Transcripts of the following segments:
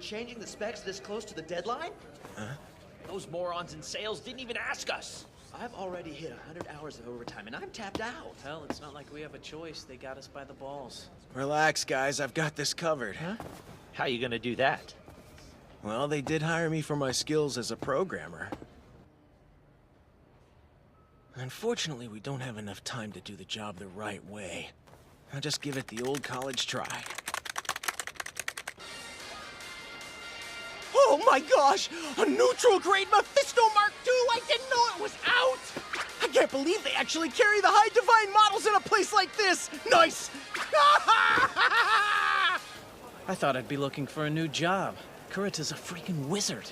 changing the specs this close to the deadline? Huh? Those morons in sales didn't even ask us. I've already hit 100 hours of overtime, and I'm tapped out. Hell, it's not like we have a choice. They got us by the balls. Relax, guys. I've got this covered. Huh? How you gonna do that? Well, they did hire me for my skills as a programmer. Unfortunately, we don't have enough time to do the job the right way. I'll just give it the old college try. Oh my gosh! A neutral-grade Mephisto Mark II! I didn't know it was out! I can't believe they actually carry the High Divine models in a place like this! Nice! I thought I'd be looking for a new job. Kurita's a freaking wizard.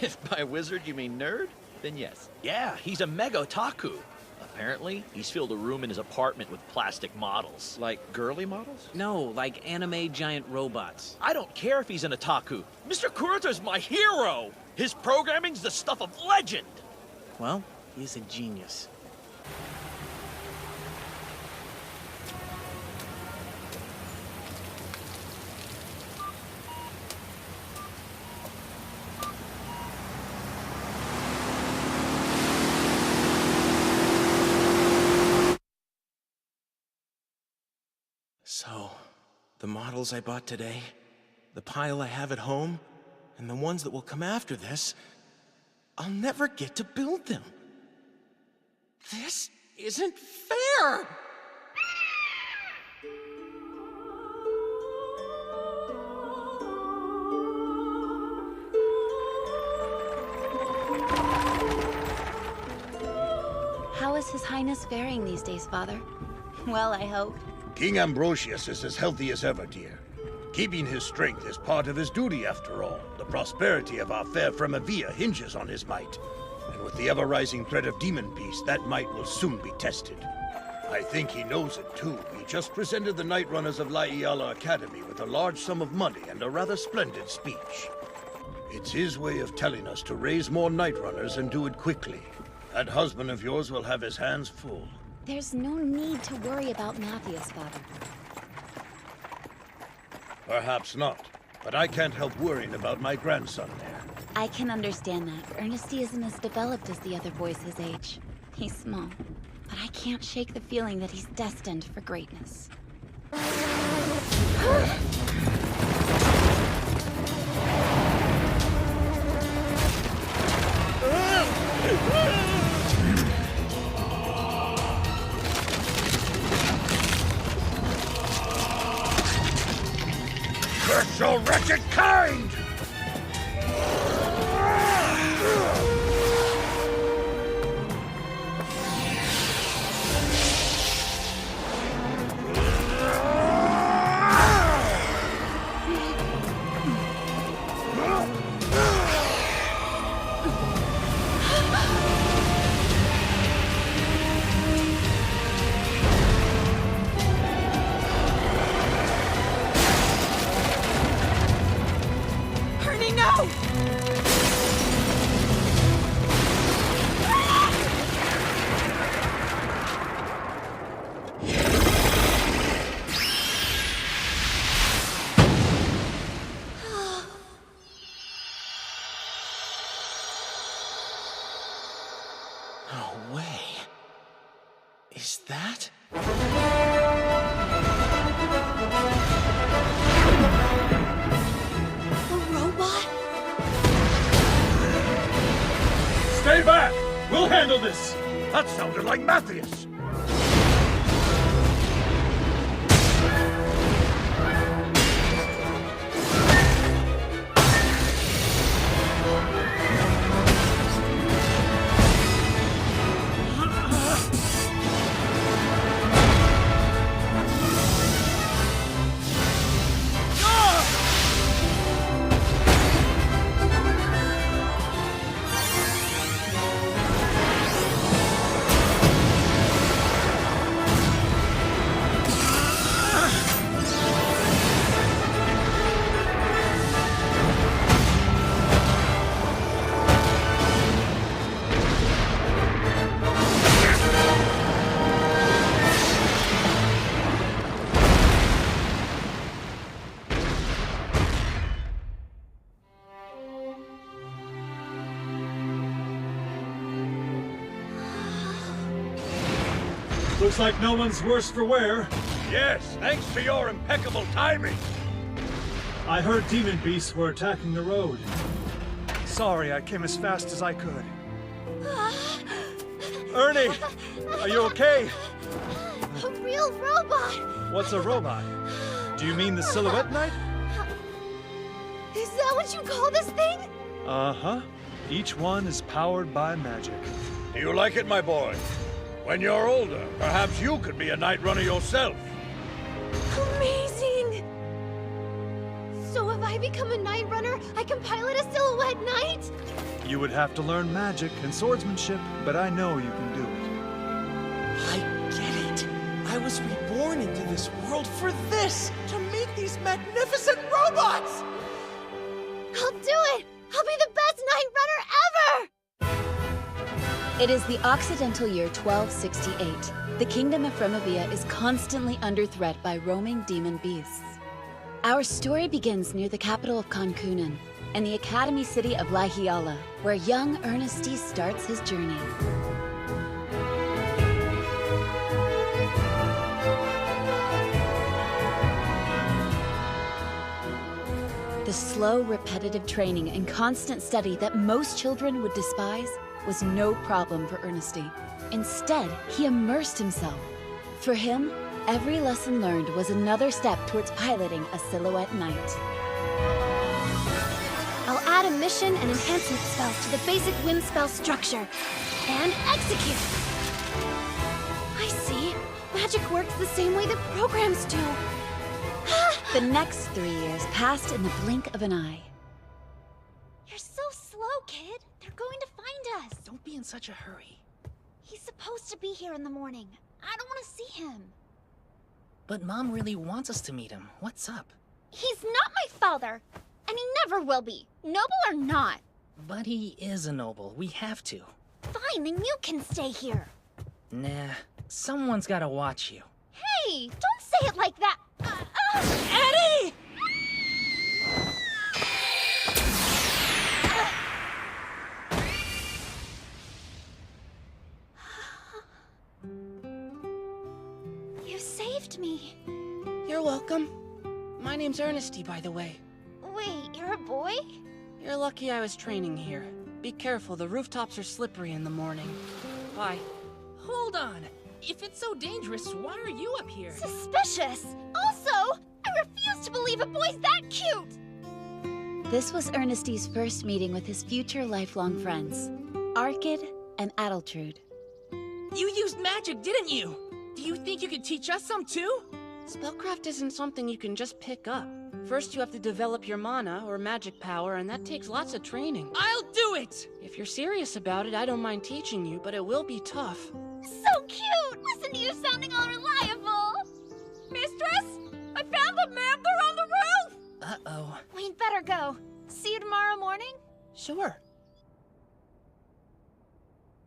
If by wizard you mean nerd, then yes. Yeah, he's a mega otaku. Apparently, he's filled a room in his apartment with plastic models. Like girly models? No, like anime giant robots. I don't care if he's an otaku. Mr. Kurita's my hero! His programming's the stuff of legend! Well, he's a genius. So, the models I bought today, the pile I have at home, and the ones that will come after this, I'll never get to build them. This isn't fair! How is His Highness faring these days, Father? Well, I hope. King Ambrosius is as healthy as ever, dear. Keeping his strength is part of his duty, after all. The prosperity of our fair Fremavia hinges on his might. And with the ever-rising threat of Demon Beast, that might will soon be tested. I think he knows it, too. He just presented the Night Runners of La Iala Academy with a large sum of money and a rather splendid speech. It's his way of telling us to raise more Night Runners and do it quickly. That husband of yours will have his hands full. There's no need to worry about Matthias, Father. Perhaps not, but I can't help worrying about my grandson there. I can understand that. Ernesty isn't as developed as the other boys his age. He's small, but I can't shake the feeling that he's destined for greatness. Curse your wretched kind! No way. Is that? A robot? Stay back! We'll handle this! That sounded like Matthias! Looks like no one's worse for wear. Yes, thanks to your impeccable timing. I heard demon beasts were attacking the road. Sorry, I came as fast as I could. Ernie, are you okay? A real robot! What's a robot? Do you mean the Silhouette Knight? Is that what you call this thing? Uh-huh. Each one is powered by magic. Do you like it, my boy? When you're older, perhaps you could be a Night Runner yourself. Amazing! So if I become a Night Runner, I can pilot a Silhouette Knight? You would have to learn magic and swordsmanship, but I know you can do it. I get it. I was reborn into this world for this, to meet these magnificent robots! I'll do it! I'll be the best Night Runner ever! It is the Occidental year 1268. The kingdom of Fremavia is constantly under threat by roaming demon beasts. Our story begins near the capital of Concunan, and the academy city of Lahiala, where young Ernesty starts his journey. The slow, repetitive training and constant study that most children would despise was no problem for Ernesty. Instead, he immersed himself. For him, every lesson learned was another step towards piloting a Silhouette Knight. I'll add a mission and enhancement spells to the basic wind spell structure. And execute! I see. Magic works the same way that programs do. The next 3 years passed in the blink of an eye. You're so slow, kid. They're going to find us. Don't be in such a hurry. He's supposed to be here in the morning. I don't want to see him. But Mom really wants us to meet him. What's up? He's not my father. And he never will be. Noble or not. But he is a noble. We have to. Fine, then you can stay here. Nah, someone's gotta watch you. Hey, don't say it like that. Eddie! You saved me. You're welcome. My name's Ernesty, by the way. Wait, you're a boy? You're lucky I was training here. Be careful, the rooftops are slippery in the morning. Bye. Hold on. If it's so dangerous, why are you up here? Suspicious. Also, I refuse to believe a boy's that cute. This was Ernesty's first meeting with his future lifelong friends, Arkid and Adultrude. You used magic, didn't you? Do you think you could teach us some too? Spellcraft isn't something you can just pick up. First you have to develop your mana, or magic power, and that takes lots of training. I'll do it! If you're serious about it, I don't mind teaching you, but it will be tough. So cute! Listen to you sounding all reliable! Mistress! I found the Mangler on the roof! Uh-oh. We'd better go. See you tomorrow morning? Sure.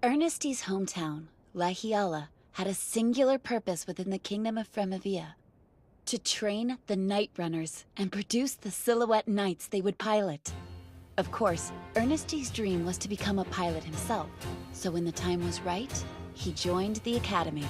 Ernesty's hometown, Lahiala, had a singular purpose within the kingdom of Fremavia. To train the Night Runners and produce the Silhouette Knights they would pilot. Of course, Ernesty's dream was to become a pilot himself, so when the time was right, he joined the academy.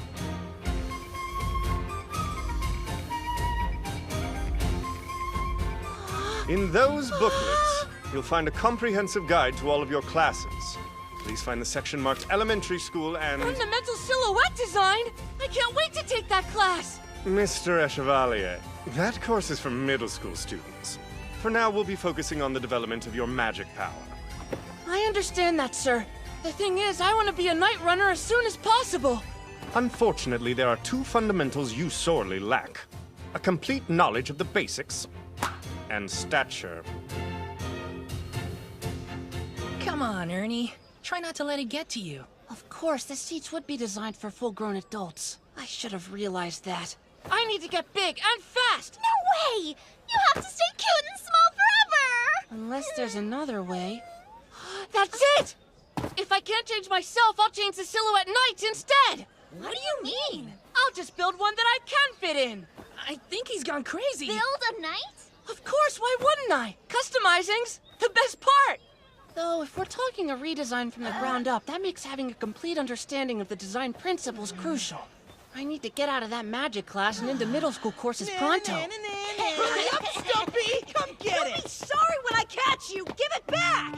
In those booklets, you'll find a comprehensive guide to all of your classes. Please find the section marked Elementary School and... Fundamental Silhouette Design? I can't wait to take that class! Mr. Echevalier, that course is for middle school students. For now, we'll be focusing on the development of your magic power. I understand that, sir. The thing is, I want to be a Night Runner as soon as possible. Unfortunately, there are two fundamentals you sorely lack. A complete knowledge of the basics and stature. Come on, Ernie. Try not to let it get to you. Of course, the seats would be designed for full-grown adults. I should have realized that. I need to get big and fast! No way! You have to stay cute and small forever! Unless there's another way. That's it! If I can't change myself, I'll change the Silhouette Knights instead! What do you mean? I'll just build one that I can fit in! I think he's gone crazy. Build a knight? Of course, why wouldn't I? Customizing's the best part! Though, if we're talking a redesign from the ground up, that makes having a complete understanding of the design principles crucial. I need to get out of that magic class and into middle school courses pronto. Hurry up, Stumpy! Come get it! Sorry when I catch you! Give it back!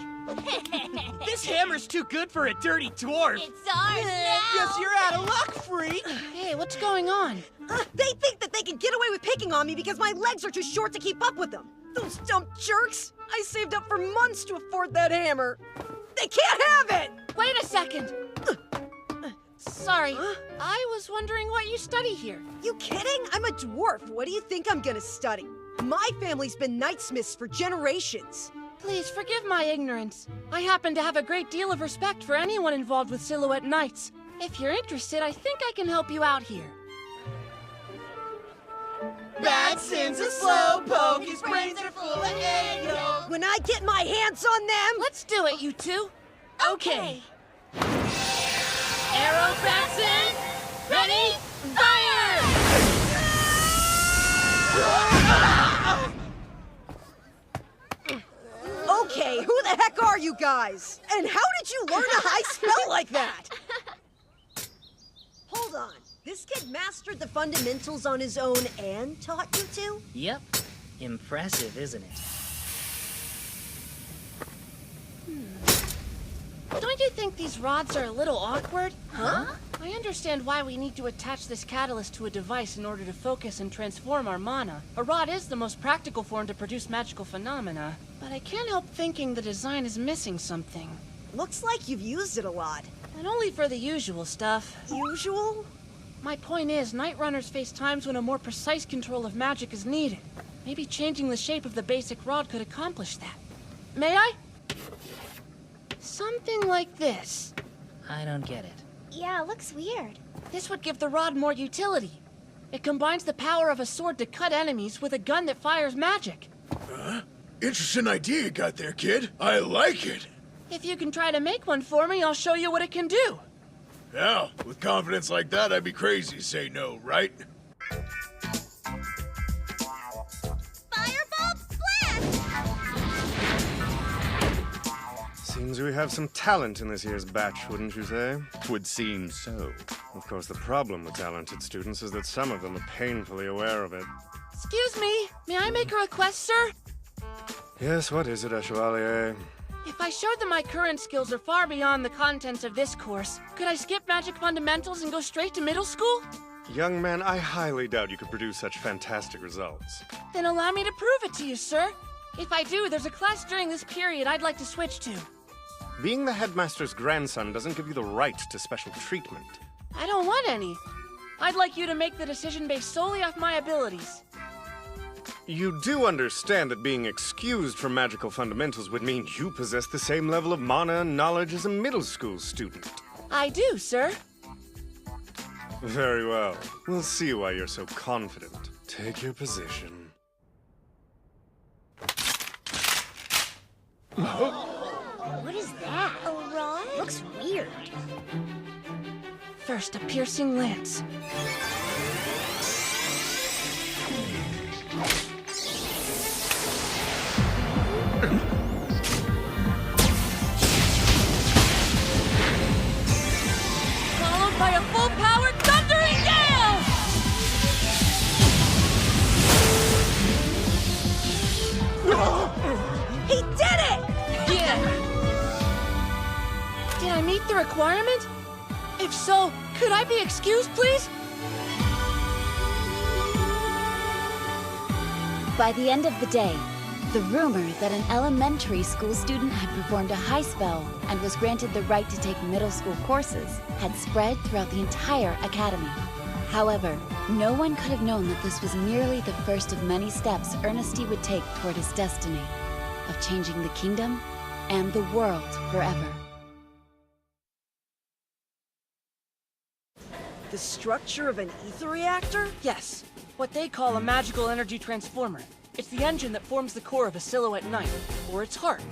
This hammer's too good for a dirty dwarf! It's ours now! Guess you're out of luck, freak! Hey, what's going on? They think that they can get away with picking on me because my legs are too short to keep up with them. Those dumb jerks! I saved up for months to afford that hammer. They can't have it! Wait a second! Sorry, I was wondering what you study here. You kidding? I'm a dwarf. What do you think I'm gonna study? My family's been knightsmiths for generations. Please forgive my ignorance. I happen to have a great deal of respect for anyone involved with Silhouette Knights. If you're interested, I think I can help you out here. Bad Sin's a slowpoke, his brains are full of egg yolk. When I get my hands on them... Let's do it, you two. Okay. Arrow Batson, ready, fire! Okay, who the heck are you guys? And how did you learn a high spell like that? Hold on. This kid mastered the fundamentals on his own and taught you to? Yep. Impressive, isn't it? Don't you think these rods are a little awkward? Huh? I understand why we need to attach this catalyst to a device in order to focus and transform our mana. A rod is the most practical form to produce magical phenomena, but I can't help thinking the design is missing something. Looks like you've used it a lot. And only for the usual stuff. Usual? My point is, Night Runners face times when a more precise control of magic is needed. Maybe changing the shape of the basic rod could accomplish that. May I? Something like this. I don't get it. Yeah, looks weird. This would give the rod more utility. It combines the power of a sword to cut enemies with a gun that fires magic. Interesting idea you got there, kid. I like it. If you can try to make one for me, I'll show you what it can do. Now, with confidence like that, I'd be crazy to say no, right? Firebolt blast! Seems we have some talent in this year's batch, wouldn't you say? Would seem so. Of course, the problem with talented students is that some of them are painfully aware of it. Excuse me, may I make a request, sir? Yes, what is it, Chevalier? If I showed them my current skills are far beyond the contents of this course, could I skip Magic Fundamentals and go straight to middle school? Young man, I highly doubt you could produce such fantastic results. Then allow me to prove it to you, sir. If I do, there's a class during this period I'd like to switch to. Being the headmaster's grandson doesn't give you the right to special treatment. I don't want any. I'd like you to make the decision based solely off my abilities. You do understand that being excused from magical fundamentals would mean you possess the same level of mana and knowledge as a middle school student. I do, sir. Very well. We'll see why you're so confident. Take your position. What is that? A rod? Looks weird. First, a piercing lance. Followed by a full-powered thundering gale! He did it! Yeah! Did I meet the requirement? If so, could I be excused, please? By the end of the day, the rumor that an elementary school student had performed a high spell and was granted the right to take middle school courses had spread throughout the entire academy. However, no one could have known that this was merely the first of many steps Ernesty would take toward his destiny of changing the kingdom and the world forever. The structure of an ether reactor? Yes, what they call a magical energy transformer. It's the engine that forms the core of a Silhouette Knight, or its heart.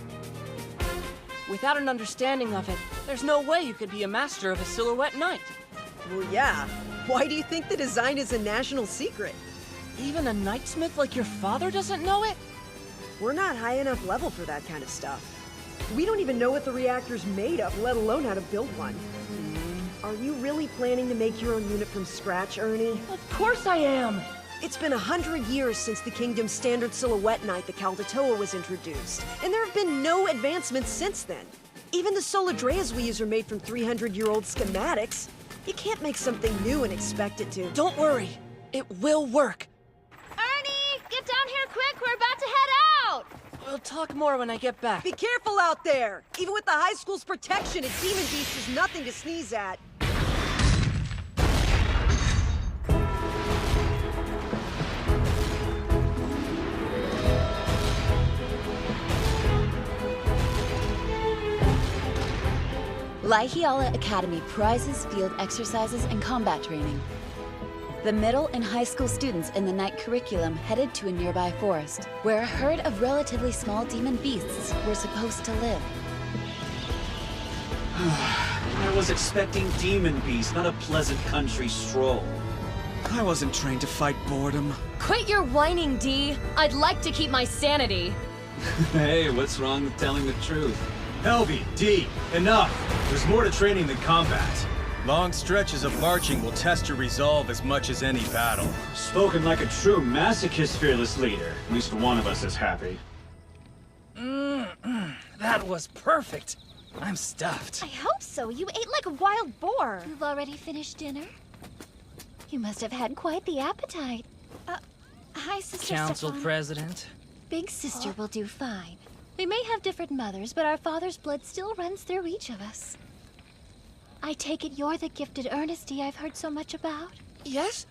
Without an understanding of it, there's no way you could be a master of a Silhouette Knight. Well, yeah. Why do you think the design is a national secret? Even a knightsmith like your father doesn't know it? We're not high enough level for that kind of stuff. We don't even know what the reactor's made of, let alone how to build one. Are you really planning to make your own unit from scratch, Ernie? Of course I am! It's been 100 years since the Kingdom's standard silhouette knight, the Kaldatoa, was introduced, and there have been no advancements since then. Even the Soladreas we use are made from 300-year-old schematics. You can't make something new and expect it to. Don't worry, it will work. Ernie, get down here quick, we're about to head out! We'll talk more when I get back. Be careful out there! Even with the high school's protection, a demon beast is nothing to sneeze at. Laihiala Academy prizes field exercises and combat training. The middle and high school students in the night curriculum headed to a nearby forest, where a herd of relatively small demon beasts were supposed to live. I was expecting demon beasts, not a pleasant country stroll. I wasn't trained to fight boredom. Quit your whining, Dee. I'd like to keep my sanity. Hey, what's wrong with telling the truth? Helvey, D, enough! There's more to training than combat. Long stretches of marching will test your resolve as much as any battle. Spoken like a true masochist, fearless leader. At least one of us is happy. That was perfect. I'm stuffed. I hope so. You ate like a wild boar. You've already finished dinner? You must have had quite the appetite. Hi, Sister Council Stefan. President. Big Sister will do fine. We may have different mothers, but our father's blood still runs through each of us. I take it you're the gifted Ernesty I've heard so much about? Yes?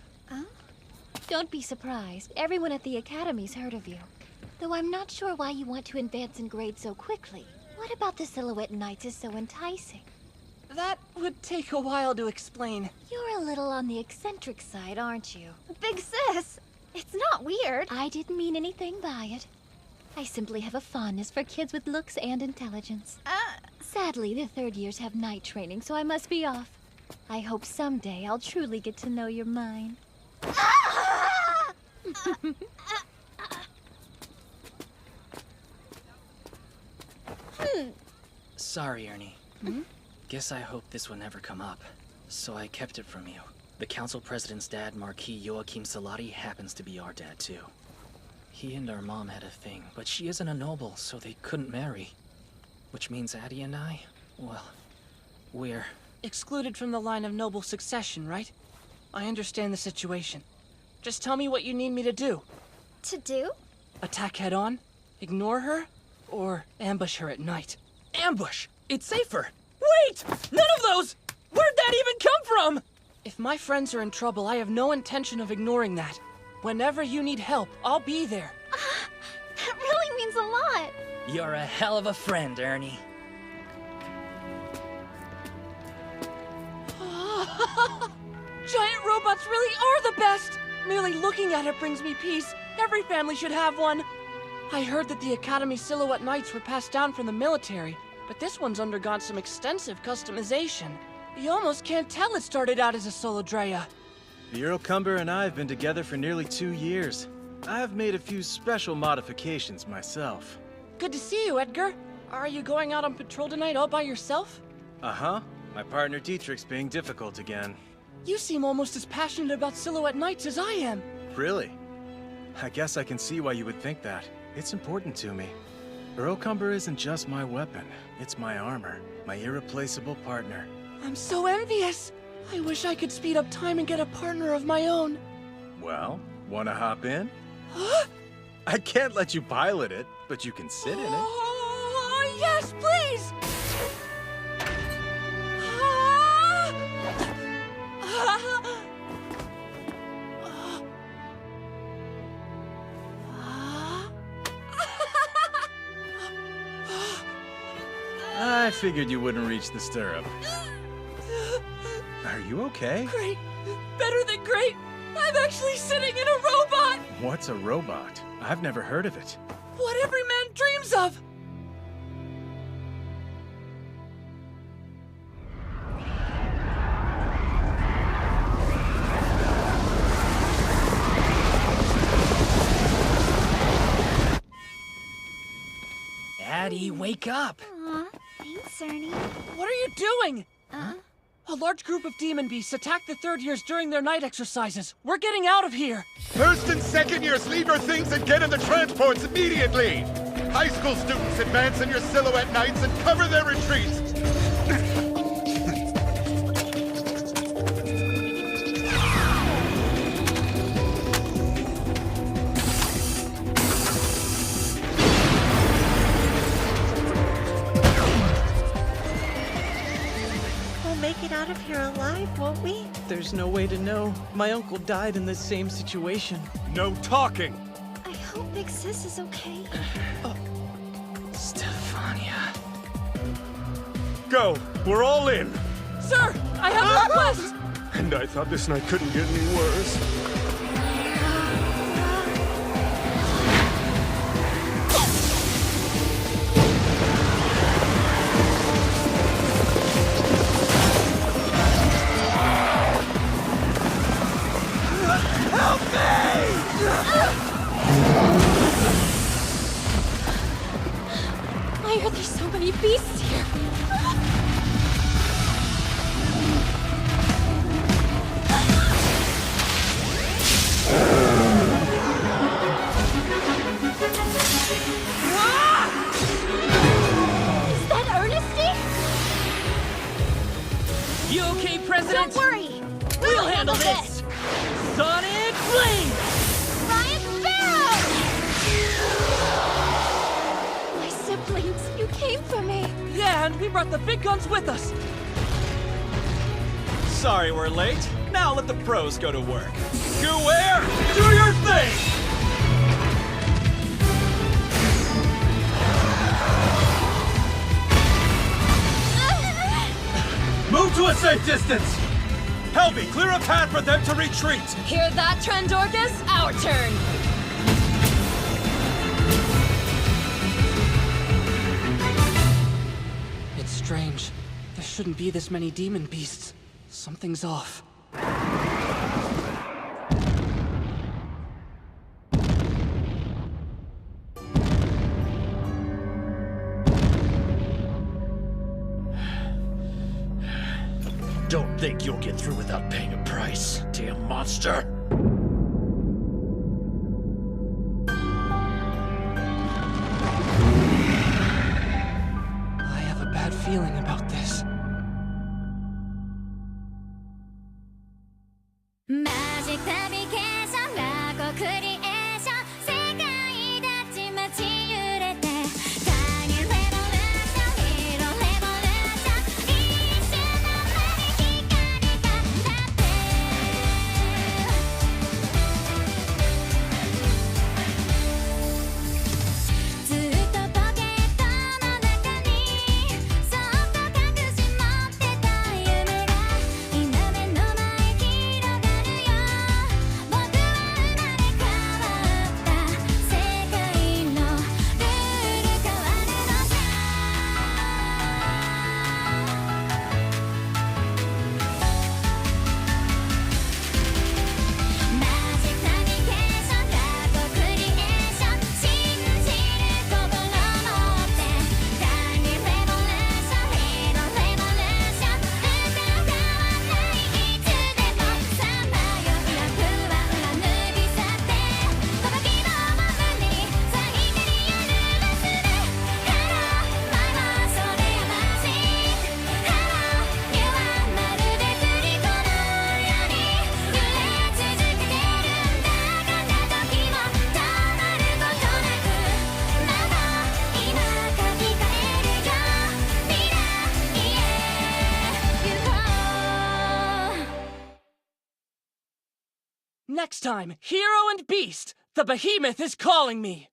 Don't be surprised. Everyone at the Academy's heard of you. Though I'm not sure why you want to advance in grades so quickly. What about the Silhouette Knights is so enticing? That would take a while to explain. You're a little on the eccentric side, aren't you? Big sis, it's not weird. I didn't mean anything by it. I simply have a fondness for kids with looks and intelligence. Sadly, the third years have night training, so I must be off. I hope someday I'll truly get to know you're mine. Sorry, Ernie. Guess I hoped this would never come up, so I kept it from you. The council president's dad, Marquis Joachim Salati, happens to be our dad, too. He and our mom had a thing, but she isn't a noble, so they couldn't marry. Which means Addie and I, well, we're... excluded from the line of noble succession, right? I understand the situation. Just tell me what you need me to do. To do? Attack head-on? Ignore her? Or ambush her at night? Ambush! It's safer! Wait! None of those! Where'd that even come from? If my friends are in trouble, I have no intention of ignoring that. Whenever you need help, I'll be there. That really means a lot. You're a hell of a friend, Ernie. Giant robots really are the best! Merely looking at it brings me peace. Every family should have one. I heard that the Academy Silhouette Knights were passed down from the military, but this one's undergone some extensive customization. You almost can't tell it started out as a Soladrea. The Earl Cumber and I have been together for nearly 2 years. I've made a few special modifications myself. Good to see you, Edgar. Are you going out on patrol tonight all by yourself? Uh-huh. My partner Dietrich's being difficult again. You seem almost as passionate about Silhouette Knights as I am. Really? I guess I can see why you would think that. It's important to me. Earl Cumber isn't just my weapon. It's my armor. My irreplaceable partner. I'm so envious. I wish I could speed up time and get a partner of my own. Well, wanna hop in? I can't let you pilot it, but you can sit in it. Oh, yes, please! I figured you wouldn't reach the stirrup. Are you okay? Great. Better than great. I'm actually sitting in a robot! What's a robot? I've never heard of it. What every man dreams of! Addie, wake up! Aw, thanks, Ernie. What are you doing? A large group of demon beasts attacked the third years during their night exercises. We're getting out of here! First and second years, leave your things and get in the transports immediately! High school students, advance in your silhouette nights and cover their retreats! Make it out of here alive, won't we? There's no way to know. My uncle died in this same situation. No talking! I hope Big Sis is okay. Stefania. Go! We're all in! Sir, I have a request! And I thought this night couldn't get any worse. Why are there so many beasts here? Is that Ernesty? You okay, President? Don't worry! We'll handle this! Sonic Flame! Ryan Sparrow! My siblings, you came for me. Yeah, and we brought the big guns with us. Sorry we're late. Now let the pros go to work. Guer, do your thing! Move to a safe distance! Helby, clear a path for them to retreat! Hear that, Trandorcus? Our turn! It's strange. There shouldn't be this many demon beasts. Something's off. Don't think you'll get through without paying a price, damn monster! I have a bad feeling about this. Magic Navigation ラゴクリエーション世界たちまち揺れてタイニーレボリューションヒーローレボリューション一瞬の目に光が当たってずっとポケットの中にそっと隠し持ってた夢が今目の前広がるよ僕は生まれ変わった世界のルール変わるのさマジックナビゲーションラゴクリエーション信じる心持ってタイニーレボリューションヒーローレボリューション歌わないいつでもさまよいな不安は脱ぎ去ってこの希望を胸に最低にやる忘れ Hello my love それやましい Hello you are まるで振り子のように揺れ続けてるんだがな時も止まることなくまだ今書き換えるよ未来へ行こう Next time, Hero and Beast! The behemoth is calling me!